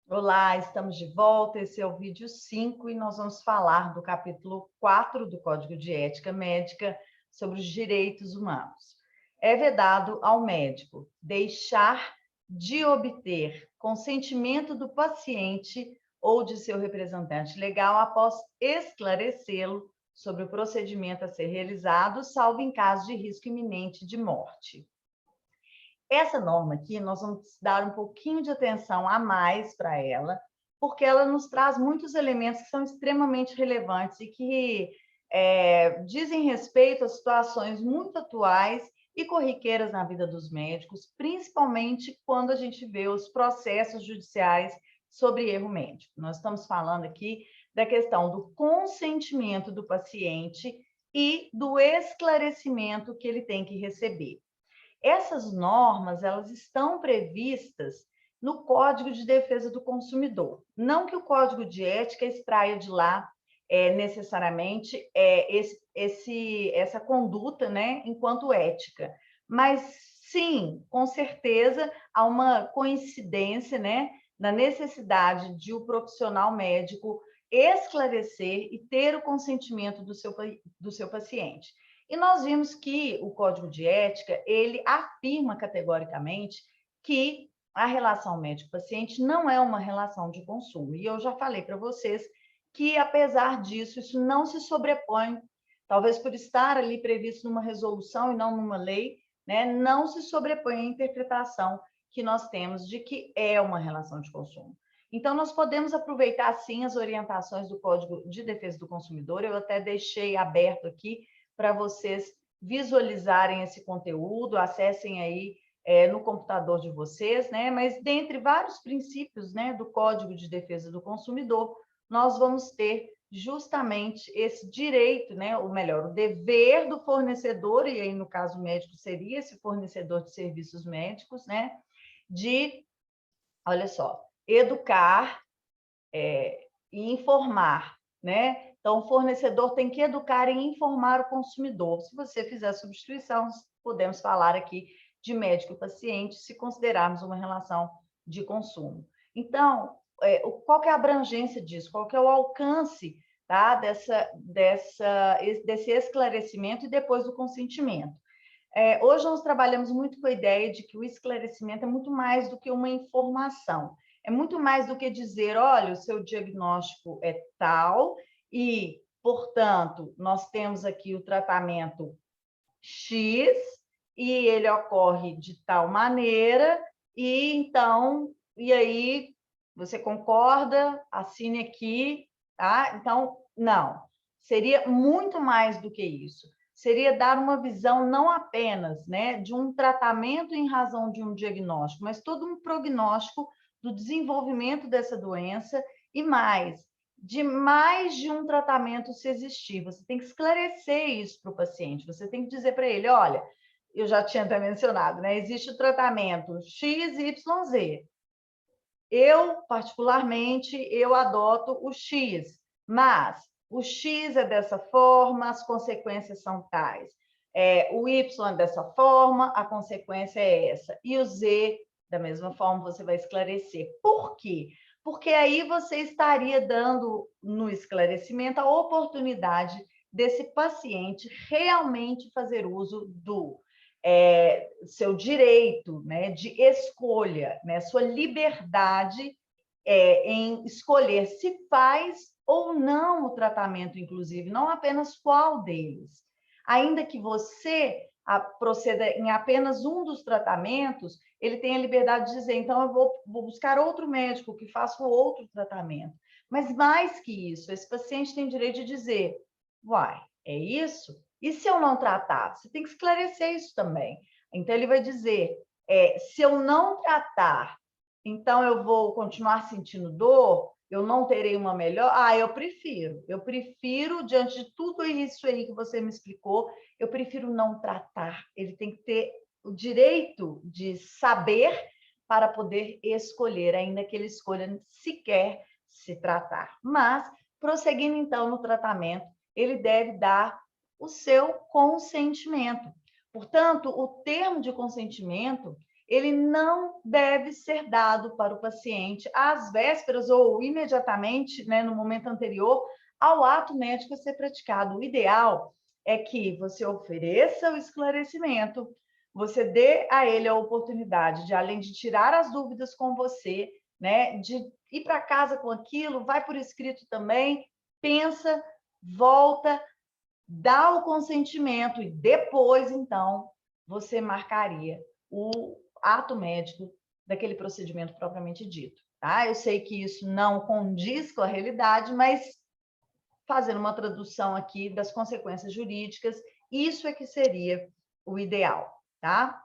Olá, estamos de volta. Esse é o vídeo 5 e nós vamos falar do capítulo 4 do Código de Ética Médica sobre os direitos humanos. É vedado ao médico deixar de obter consentimento do paciente ou de seu representante legal após esclarecê-lo sobre o procedimento a ser realizado, salvo em caso de risco iminente de morte. Essa norma aqui, nós vamos dar um pouquinho de atenção a mais para ela, porque ela nos traz muitos elementos que são extremamente relevantes e que dizem respeito a situações muito atuais e corriqueiras na vida dos médicos, principalmente quando a gente vê os processos judiciais sobre erro médico. Nós estamos falando aqui da questão do consentimento do paciente e do esclarecimento que ele tem que receber. Essas normas, elas estão previstas no Código de Defesa do Consumidor. Não que o Código de Ética extraia de lá necessariamente essa conduta, né, enquanto ética, mas sim, com certeza, há uma coincidência, né, na necessidade de o profissional médico esclarecer e ter o consentimento do seu paciente. E nós vimos que o Código de Ética, ele afirma categoricamente que a relação médico-paciente não é uma relação de consumo. E eu já falei para vocês que, apesar disso, isso não se sobrepõe, talvez por estar ali previsto numa resolução e não numa lei, né, não se sobrepõe à interpretação que nós temos de que é uma relação de consumo. Então, nós podemos aproveitar, sim, as orientações do Código de Defesa do Consumidor, eu até deixei aberto aqui para vocês visualizarem esse conteúdo, acessem aí no computador de vocês, né? Mas dentre vários princípios, né, do Código de Defesa do Consumidor, nós vamos ter justamente esse direito, né, ou melhor, o dever do fornecedor, e aí no caso médico seria esse fornecedor de serviços médicos, né, de, olha só, educar e informar, né? Então, o fornecedor tem que educar e informar o consumidor. Se você fizer a substituição, podemos falar aqui de médico e paciente, se considerarmos uma relação de consumo. Então, qual que é a abrangência disso? Qual que é o alcance, tá, desse esclarecimento e depois do consentimento? Hoje nós trabalhamos muito com a ideia de que o esclarecimento é muito mais do que uma informação. É muito mais do que dizer, olha, o seu diagnóstico é tal e, portanto, nós temos aqui o tratamento X e ele ocorre de tal maneira e então, e aí você concorda, assine aqui, tá? Então, não. Seria muito mais do que isso. Seria dar uma visão não apenas, né, de um tratamento em razão de um diagnóstico, mas todo um prognóstico do desenvolvimento dessa doença e mais de um tratamento se existir. Você tem que esclarecer isso para o paciente. Você tem que dizer para ele, olha, eu já tinha até mencionado, né? Existe o tratamento X, Y, Z. Eu, particularmente, eu adoto o X, mas o X é dessa forma, as consequências são tais. O Y é dessa forma, a consequência é essa. E o Z, da mesma forma, você vai esclarecer. Por quê? Porque aí você estaria dando no esclarecimento a oportunidade desse paciente realmente fazer uso do seu direito, né, de escolha, né, sua liberdade em escolher se faz ou não o tratamento, inclusive, não apenas qual deles. Ainda que você proceda em apenas um dos tratamentos, ele tem a liberdade de dizer, então eu vou buscar outro médico que faça o outro tratamento. Mas mais que isso, esse paciente tem direito de dizer, uai, é isso? E se eu não tratar? Você tem que esclarecer isso também. Então, ele vai dizer, se eu não tratar, então eu vou continuar sentindo dor, eu não terei uma melhor? Eu prefiro, diante de tudo isso aí que você me explicou, eu prefiro não tratar. Ele tem que ter o direito de saber para poder escolher, ainda que ele escolha sequer se tratar. Mas, prosseguindo então no tratamento, ele deve dar o seu consentimento. Portanto, o termo de consentimento, ele não deve ser dado para o paciente às vésperas ou imediatamente, né, no momento anterior ao ato médico a ser praticado. O ideal é que você ofereça o esclarecimento, você dê a ele a oportunidade de, além de tirar as dúvidas com você, né, de ir para casa com aquilo, vai por escrito também, pensa, volta, dá o consentimento e depois, então, você marcaria o ato médico daquele procedimento propriamente dito, tá? Eu sei que isso não condiz com a realidade, mas fazendo uma tradução aqui das consequências jurídicas, isso é que seria o ideal, tá?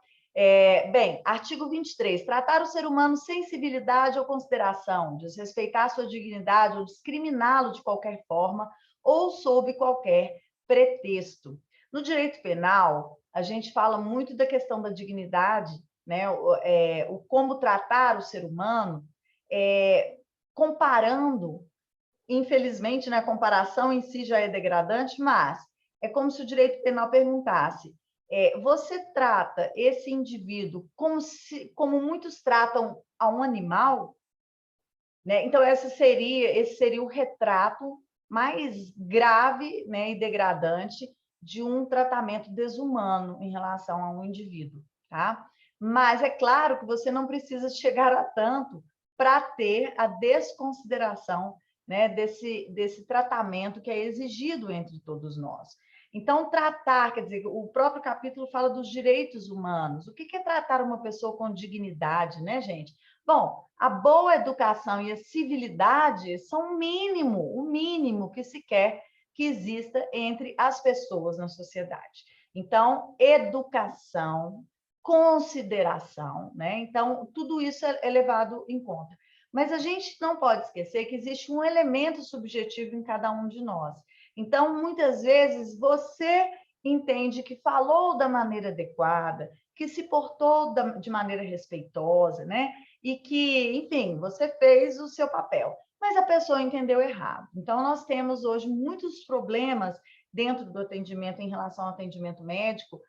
Bem, artigo 23, tratar o ser humano sem civilidade ou consideração, desrespeitar sua dignidade ou discriminá-lo de qualquer forma ou sob qualquer pretexto. No direito penal, a gente fala muito da questão da dignidade, né? O como tratar o ser humano, comparando. Infelizmente, na comparação em si já é degradante, mas é como se o direito penal perguntasse: você trata esse indivíduo como muitos tratam a um animal? Né? Então, esse seria o retrato mais grave, né, e degradante de um tratamento desumano em relação a um indivíduo. Tá? Mas é claro que você não precisa chegar a tanto para ter a desconsideração, né, desse tratamento que é exigido entre todos nós. Então, tratar, quer dizer, o próprio capítulo fala dos direitos humanos. O que é tratar uma pessoa com dignidade, né, gente? Bom, a boa educação e a civilidade são o mínimo que se quer que exista entre as pessoas na sociedade. Então, educação, consideração, né? Então, tudo isso é levado em conta. Mas a gente não pode esquecer que existe um elemento subjetivo em cada um de nós. Então, muitas vezes, você entende que falou da maneira adequada, que se portou de maneira respeitosa, né? E que, enfim, você fez o seu papel, mas a pessoa entendeu errado. Então, nós temos hoje muitos problemas dentro do atendimento, em relação ao atendimento médico,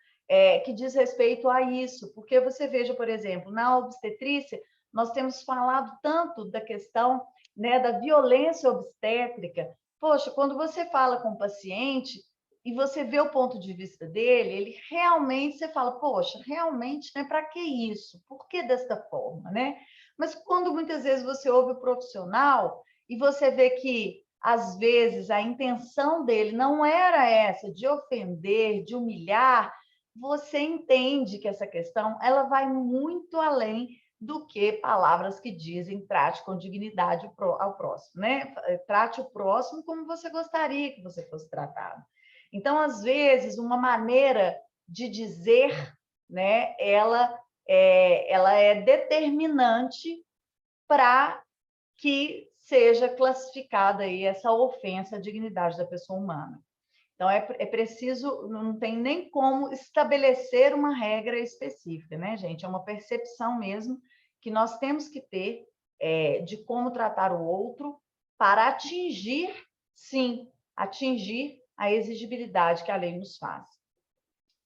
que diz respeito a isso, porque você veja, por exemplo, na obstetrícia, nós temos falado tanto da questão, né, da violência obstétrica. Poxa, quando você fala com o paciente e você vê o ponto de vista dele, ele realmente, você fala, poxa, realmente, né, para que isso? Por que desta forma, né? Mas quando muitas vezes você ouve o profissional e você vê que, às vezes, a intenção dele não era essa, de ofender, de humilhar, você entende que essa questão ela vai muito além do que palavras que dizem trate com dignidade ao próximo, né? Trate o próximo como você gostaria que você fosse tratado. Então, às vezes, uma maneira de dizer, né, ela é determinante para que seja classificada aí essa ofensa à dignidade da pessoa humana. Então, é preciso, não tem nem como estabelecer uma regra específica, né, gente? É uma percepção mesmo que nós temos que ter de como tratar o outro para atingir, sim, atingir a exigibilidade que a lei nos faz.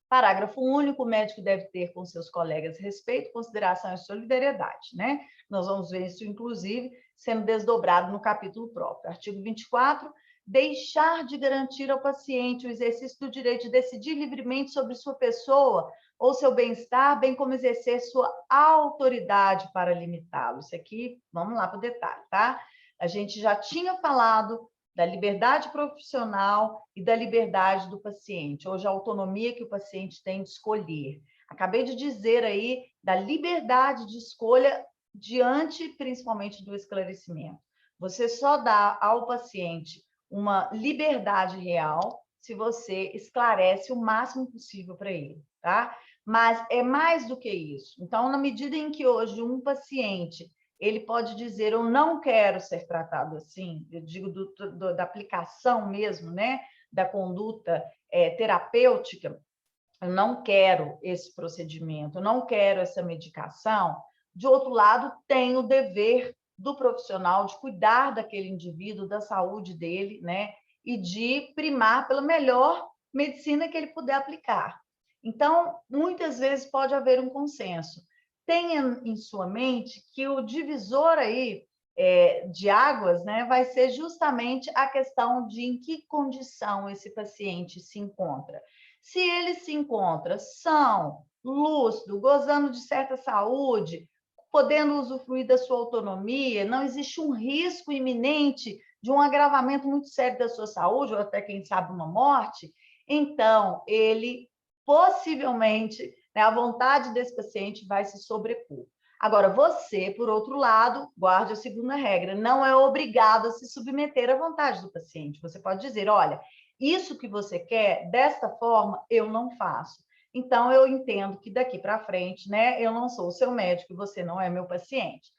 Parágrafo único, o médico deve ter com seus colegas respeito, consideração e solidariedade, né? Nós vamos ver isso, inclusive, sendo desdobrado no capítulo próprio. Artigo 24, deixar de garantir ao paciente o exercício do direito de decidir livremente sobre sua pessoa ou seu bem-estar, bem como exercer sua autoridade para limitá-lo. Isso aqui, vamos lá para o detalhe, tá? A gente já tinha falado da liberdade profissional e da liberdade do paciente, hoje a autonomia que o paciente tem de escolher. Acabei de dizer aí da liberdade de escolha diante, principalmente, do esclarecimento. Você só dá ao paciente uma liberdade real se você esclarece o máximo possível para ele, tá? Mas é mais do que isso. Então, na medida em que hoje um paciente ele pode dizer, eu não quero ser tratado assim, eu digo da aplicação mesmo, né, da conduta terapêutica, eu não quero esse procedimento, eu não quero essa medicação. De outro lado, tem o dever do profissional de cuidar daquele indivíduo, da saúde dele, né, e de primar pela melhor medicina que ele puder aplicar. Então, muitas vezes pode haver um consenso. tenha em sua mente que o divisor aí de águas, né, vai ser justamente a questão de em que condição esse paciente se encontra. Se ele se encontra são, lúcido, gozando de certa saúde, podendo usufruir da sua autonomia, não existe um risco iminente de um agravamento muito sério da sua saúde, ou até, quem sabe, uma morte, então ele possivelmente, né, a vontade desse paciente vai se sobrepor. Agora, você, por outro lado, guarde a segunda regra, não é obrigado a se submeter à vontade do paciente. Você pode dizer, olha, isso que você quer, desta forma, eu não faço. Então, eu entendo que daqui para frente, né, eu não sou o seu médico e você não é meu paciente.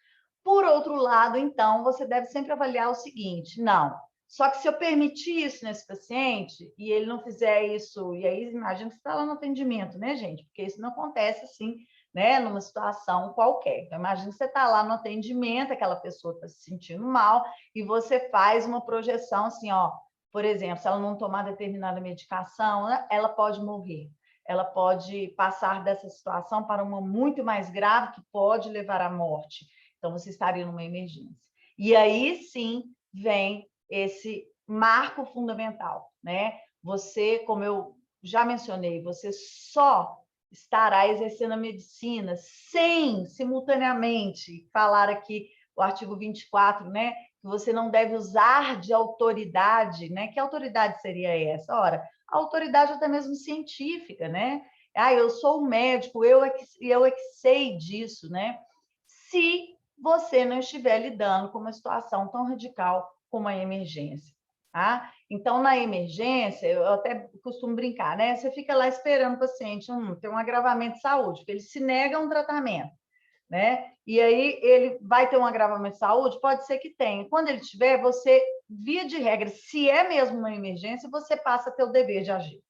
Por outro lado, então, você deve sempre avaliar o seguinte, não, só que se eu permitir isso nesse paciente e ele não fizer isso, e aí imagina que você está lá no atendimento, né, gente? Porque isso não acontece assim, né, numa situação qualquer. Então, imagina que você está lá no atendimento, aquela pessoa está se sentindo mal, e você faz uma projeção assim, ó, por exemplo, se ela não tomar determinada medicação, ela pode morrer. Ela pode passar dessa situação para uma muito mais grave, que pode levar à morte. Então, você estaria numa emergência. E aí, sim, vem esse marco fundamental, né? Você, como eu já mencionei, você só estará exercendo a medicina sem, simultaneamente, falar aqui o artigo 24, né? Que você não deve usar de autoridade, né? Que autoridade seria essa? Ora, a autoridade até mesmo científica, né? Ah, eu sou um médico, eu é que sei disso, né? Se você não estiver lidando com uma situação tão radical como a emergência. Tá? Então, na emergência, eu até costumo brincar, né? Você fica lá esperando o paciente, tem um agravamento de saúde, porque ele se nega a um tratamento, né? E aí ele vai ter um agravamento de saúde? Pode ser que tenha. Quando ele tiver, você, via de regra, se é mesmo uma emergência, você passa a ter o dever de agir,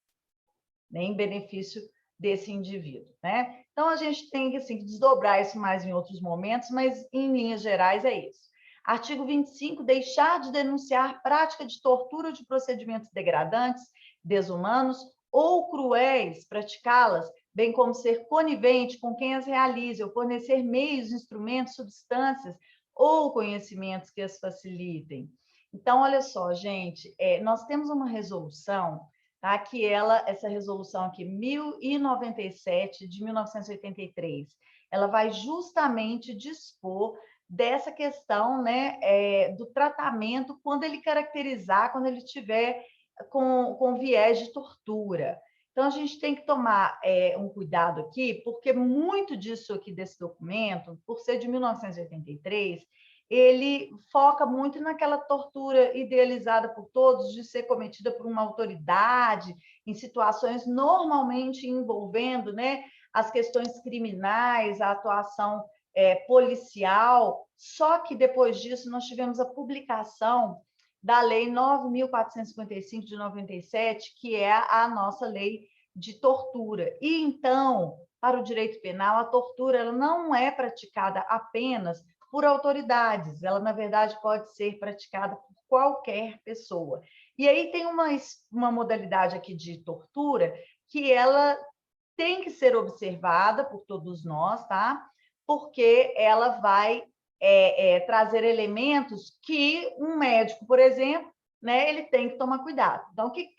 né? Em benefício desse indivíduo, né? Então, a gente tem assim, que desdobrar isso mais em outros momentos, mas, em linhas gerais, é isso. Artigo 25, deixar de denunciar prática de tortura ou de procedimentos degradantes, desumanos ou cruéis, praticá-las, bem como ser conivente com quem as realize, ou fornecer meios, instrumentos, substâncias ou conhecimentos que as facilitem. Então, olha só, gente, nós temos uma resolução, tá? Que essa resolução aqui, 1097 de 1983, ela vai justamente dispor dessa questão, né, do tratamento quando ele caracterizar, quando ele tiver com viés de tortura. Então, a gente tem que tomar um cuidado aqui, porque muito disso aqui desse documento, por ser de 1983, ele foca muito naquela tortura idealizada por todos de ser cometida por uma autoridade, em situações normalmente envolvendo, né, as questões criminais, a atuação policial. Só que depois disso nós tivemos a publicação da Lei 9.455 de 97, que é a nossa lei de tortura. E então, para o direito penal, a tortura ela não é praticada apenas por autoridades, ela, na verdade, pode ser praticada por qualquer pessoa. E aí tem uma modalidade aqui de tortura que ela tem que ser observada por todos nós, tá? Porque ela vai trazer elementos que um médico, por exemplo, né, ele tem que tomar cuidado. Então, o que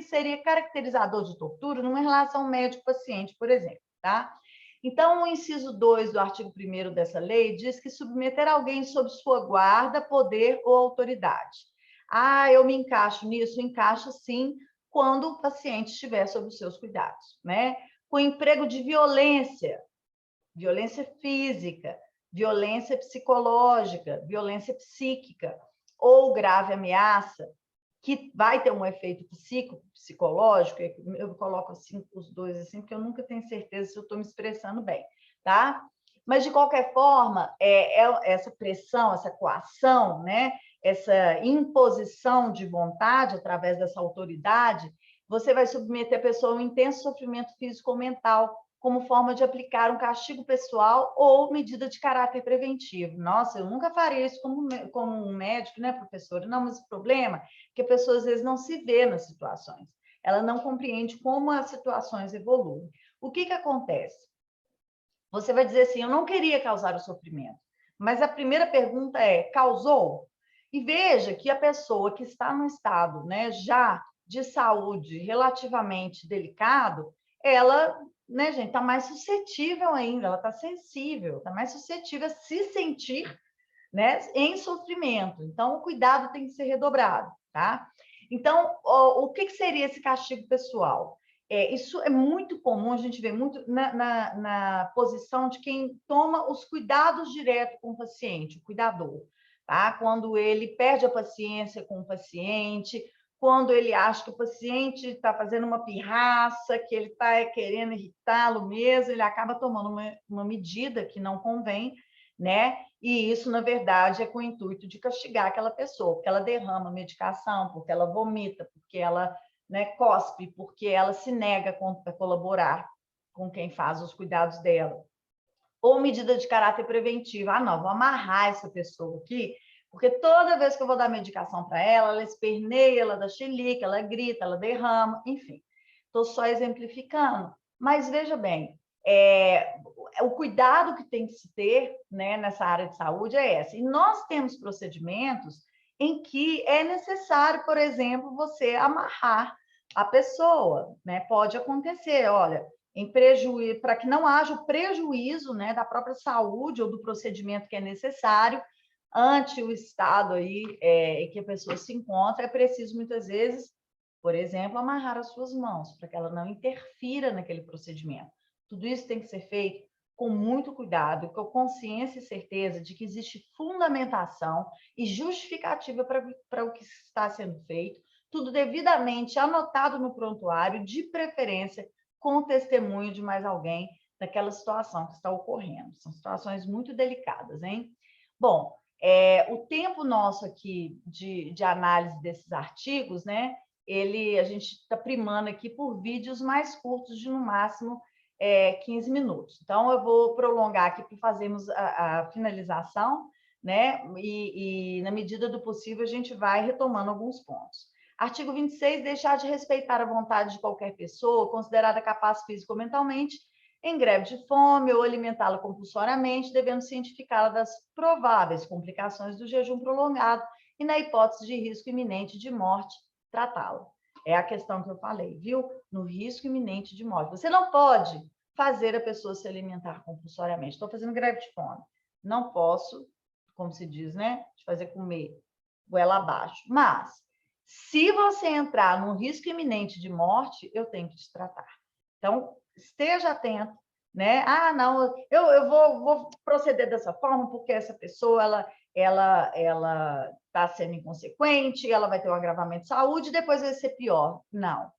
seria caracterizador de tortura numa relação médico-paciente, por exemplo, tá? Então, o inciso 2 do artigo 1º dessa lei diz que submeter alguém sob sua guarda, poder ou autoridade. Ah, eu me encaixo nisso? Encaixo sim, quando o paciente estiver sob os seus cuidados, né? Com emprego de violência, violência física, violência psicológica, violência psíquica ou grave ameaça, que vai ter um efeito psicológico, eu coloco assim os dois assim, porque eu nunca tenho certeza se eu estou me expressando bem, tá? Mas, de qualquer forma, essa pressão, essa coação, né? Essa imposição de vontade através dessa autoridade, você vai submeter a pessoa a um intenso sofrimento físico ou mental, como forma de aplicar um castigo pessoal ou medida de caráter preventivo. Nossa, eu nunca faria isso como um médico, né, professora? Não, mas o problema é que a pessoa, às vezes, não se vê nas situações. Ela não compreende como as situações evoluem. O que acontece? Você vai dizer assim, eu não queria causar o sofrimento. Mas a primeira pergunta é, causou? E veja que a pessoa que está no estado, né, já de saúde relativamente delicado, ela, né, gente, está mais suscetível ainda, ela está sensível, está mais suscetível a se sentir, né, em sofrimento. Então, o cuidado tem que ser redobrado, tá? Então, o que seria esse castigo pessoal? Isso é muito comum, a gente vê muito na posição de quem toma os cuidados direto com o paciente, o cuidador, tá? Quando ele perde a paciência com o paciente, quando ele acha que o paciente está fazendo uma pirraça, que ele está querendo irritá-lo mesmo, ele acaba tomando uma medida que não convém, né? E isso, na verdade, é com o intuito de castigar aquela pessoa, porque ela derrama medicação, porque ela vomita, porque ela, né, cospe, porque ela se nega a colaborar com quem faz os cuidados dela. Ou medida de caráter preventivo. Ah, não, vou amarrar essa pessoa aqui, porque toda vez que eu vou dar medicação para ela, ela esperneia, ela dá chilique, ela grita, ela derrama, enfim. Estou só exemplificando. Mas veja bem, o cuidado que tem que se ter, né, nessa área de saúde é esse. E nós temos procedimentos em que é necessário, por exemplo, você amarrar a pessoa, né? Pode acontecer, olha, em prejuízo, para que não haja o prejuízo, né, da própria saúde ou do procedimento que é necessário ante o estado aí em que a pessoa se encontra, é preciso muitas vezes, por exemplo, amarrar as suas mãos para que ela não interfira naquele procedimento. Tudo isso tem que ser feito com muito cuidado, com consciência e certeza de que existe fundamentação e justificativa para o que está sendo feito, tudo devidamente anotado no prontuário, de preferência com o testemunho de mais alguém daquela situação que está ocorrendo. São situações muito delicadas, hein? Bom, o tempo nosso aqui de análise desses artigos, né? A gente está primando aqui por vídeos mais curtos, de no máximo 15 minutos. Então, eu vou prolongar aqui para fazermos a finalização, né? E, na medida do possível, a gente vai retomando alguns pontos. Artigo 26, deixar de respeitar a vontade de qualquer pessoa considerada capaz físico ou mentalmente em greve de fome ou alimentá-la compulsoriamente, devendo cientificá-la das prováveis complicações do jejum prolongado e, na hipótese de risco iminente de morte, tratá-la. É a questão que eu falei, viu? No risco iminente de morte. Você não pode fazer a pessoa se alimentar compulsoriamente. Estou fazendo greve de fome. Não posso, como se diz, né? De fazer comer goela abaixo. Mas, se você entrar num risco iminente de morte, eu tenho que te tratar. Então, esteja atento, né? Ah, não, eu vou proceder dessa forma porque essa pessoa ela está sendo inconsequente, ela vai ter um agravamento de saúde, depois vai ser pior. Não,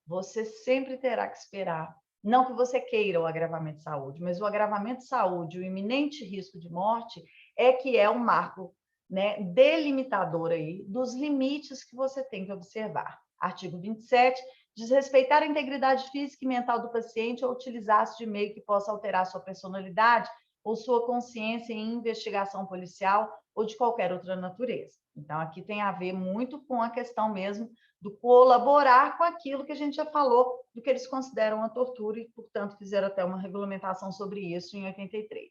você sempre terá que esperar. Não que você queira o agravamento de saúde, mas o agravamento de saúde, o iminente risco de morte, é que é um marco, né, delimitador aí dos limites que você tem que observar. Artigo 27, desrespeitar a integridade física e mental do paciente ou utilizar-se de meio que possa alterar sua personalidade ou sua consciência em investigação policial ou de qualquer outra natureza. Então, aqui tem a ver muito com a questão mesmo do colaborar com aquilo que a gente já falou, do que eles consideram a tortura e, portanto, fizeram até uma regulamentação sobre isso em 83.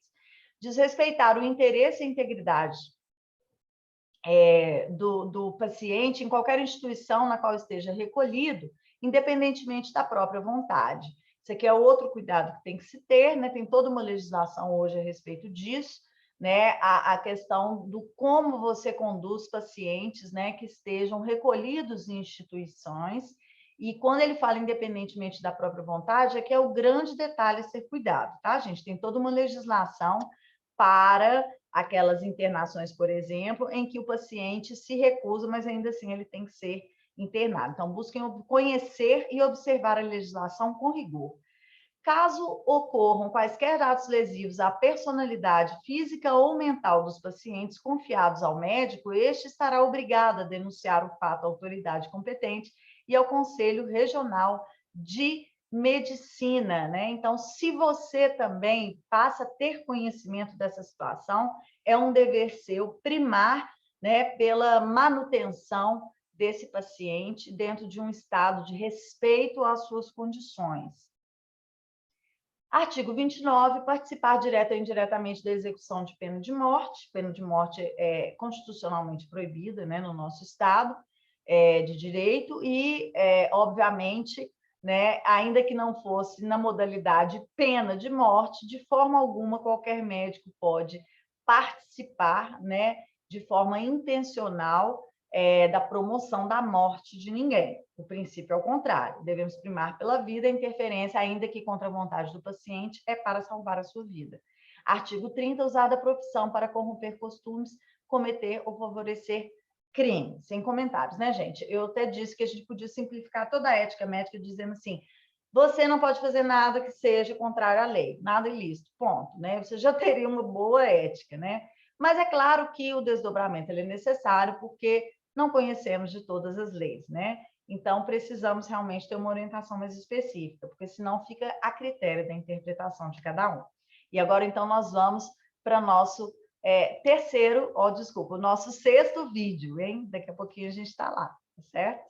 Desrespeitar o interesse e a integridade do paciente em qualquer instituição na qual esteja recolhido, independentemente da própria vontade. Isso aqui é outro cuidado que tem que se ter, né? Tem toda uma legislação hoje a respeito disso, né? A questão do como você conduz pacientes, né, que estejam recolhidos em instituições. E quando ele fala independentemente da própria vontade, é que é o grande detalhe a ser cuidado, tá, gente? Tem toda uma legislação para aquelas internações, por exemplo, em que o paciente se recusa, mas ainda assim ele tem que ser internado. Então, busquem conhecer e observar a legislação com rigor. Caso ocorram quaisquer atos lesivos à personalidade física ou mental dos pacientes confiados ao médico, este estará obrigado a denunciar o fato à autoridade competente e ao Conselho Regional de Medicina, né? Então, se você também passa a ter conhecimento dessa situação, é um dever seu primar, né, pela manutenção desse paciente dentro de um estado de respeito às suas condições. Artigo 29, participar direta ou indiretamente da execução de pena de morte. Pena de morte é constitucionalmente proibida, né, no nosso Estado de direito e, obviamente, né, ainda que não fosse na modalidade pena de morte, de forma alguma qualquer médico pode participar, né, de forma intencional da promoção da morte de ninguém. O princípio é o contrário. Devemos primar pela vida, a interferência, ainda que contra a vontade do paciente, é para salvar a sua vida. Artigo 30, usar da profissão para corromper costumes, cometer ou favorecer crime. Sem comentários, né, gente? Eu até disse que a gente podia simplificar toda a ética médica dizendo assim: você não pode fazer nada que seja contrário à lei, nada ilícito, ponto, né? Você já teria uma boa ética, né? Mas é claro que o desdobramento ele é necessário porque não conhecemos de todas as leis, né? Então, precisamos realmente ter uma orientação mais específica, porque senão fica a critério da interpretação de cada um. E agora, então, nós vamos para nosso terceiro, desculpa, o nosso sexto vídeo, hein? Daqui a pouquinho a gente está lá, tá certo?